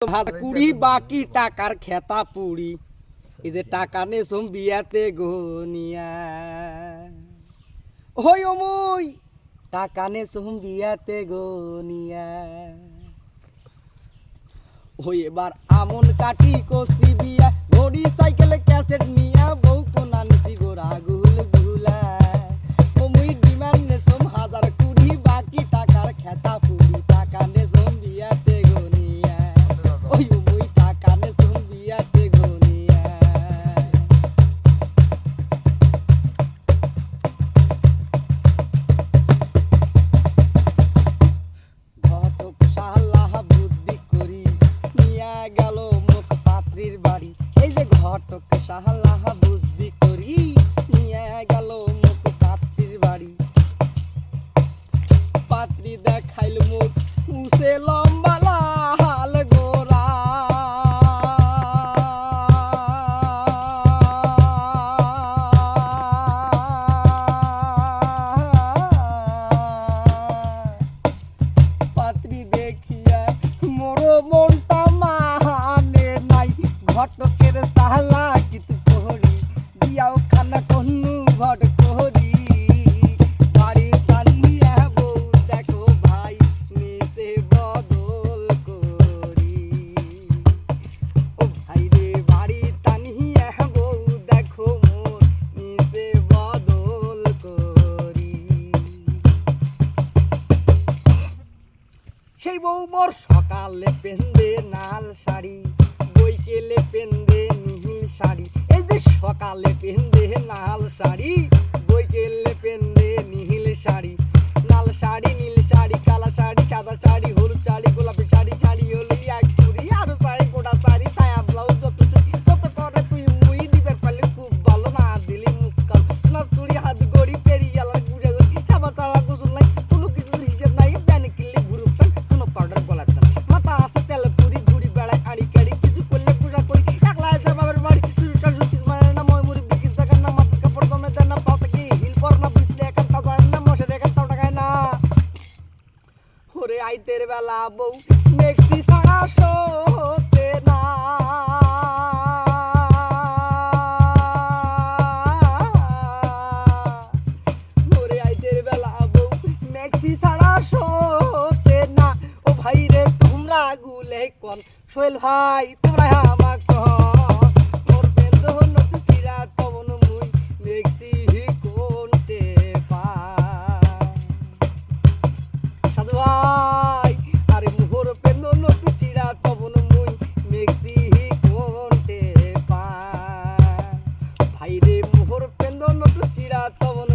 ভাত কুড়ি বাকি টাকার খেতা পুড়ি এই যে টাকা নে সোম বিয়াতে গনিয়া ওই ওমই টাকা নে সোম বিয়াতে গনিয়া ওই এবার আমন কাটি কষি বিয়া ঘড়ি সাইকেল ক্যাসেট নিয়া বউ কোনা নিছি গোরা গুল গুলা ওমই ডিমান্ড নে সোম হাজার কুড়ি বাকি টাকার খেতা পুড়ি টাকা নে সোম বিয়াতে গনিয়া ওই ওমই টাকা নে সোম বিয়াতে গনিয়া ঘটক সাল্লাহ বুদ্ধি করি নিয়া গেল মুখ পাত্রীর বাড়ি এই যে ঘটক সাল্লাহ বুদ্ধি করি নিয়া গেল মুখ পাত্রীর বাড়ি পাত্রী দেখাইল মুখ উসে লম্বা লাল গোরা পাত্রী দেখিয়া মোর মনটা মানে নাই ঘটকের সাহলা কিছু করি দিয়াও খানা কন্নু ভট করি বাড়ি চালিয়া বউ দেখো ভাই নিতে বদল করি ও ভাই রে বাড়ি টানিয়া বউ দেখো মোর নিতে বদল করি সেই বউ মোর সকালে পেন্দে নাল শাড়ি বইকেলে পেন্দে নীল শাড়ি এই যে সকালে পেন্দে নাল শাড়ি বইকেলে পেন্দে নীল শাড়ি লাল শাড়ি নীল শাড়ি কালা শাড়ি সাদা শাড়ি হলুদ শাড়ি গোলাপি শাড়ি শাড়ি হলি এক চুড়ি আরো শাড়ি গোটা শাড়ি ছায়া ব্লাউজ যত করে তুই মুই দিবার পারলে খুব ভালো না দিলি মুখ কাল না চুড়ি হাত গড়ি পেরিয়ালার গুড়ে গড়ি খাবার চালা গোসল নাই কোনো কিছুর হিসেব নাই প্যানে কিনলে ঘুরু প্যান শোনো পাউডার গলার দাম মাথা আছে তেল পুরি ঘুরি বেড়ায় আড়ি কাড়ি কিছু করলে পূজা করি একলা আছে বাবার বাড়ি চুরিটা জুতিস মানে না মই মুড়ি বিকিস টাকা না মাথা কাপড় জমে দেন না পাও থেকে হিল পর না বিছলে একান তাও জানেন না মশে দেখেন তাও টাকায় না ওরে আইতের বেলা বউ মেক্সি সারা শোতে না ওরে আইতের বেলা বউ মেক্সি সারা শোতে না ও ভাই রে তোমরা গুলে কোন সোহেল ভাই তোমরা আমার কন মোর বেন্দ নতি সিরা তবন মুই মেক্সি কোনতে পা সাধু ভাই আরে মোর বেন্দ নতি সিরা তবন মুই মেক্সি কোনতে পা ভাই রে মোর বেন্দ নতি সিরা তবন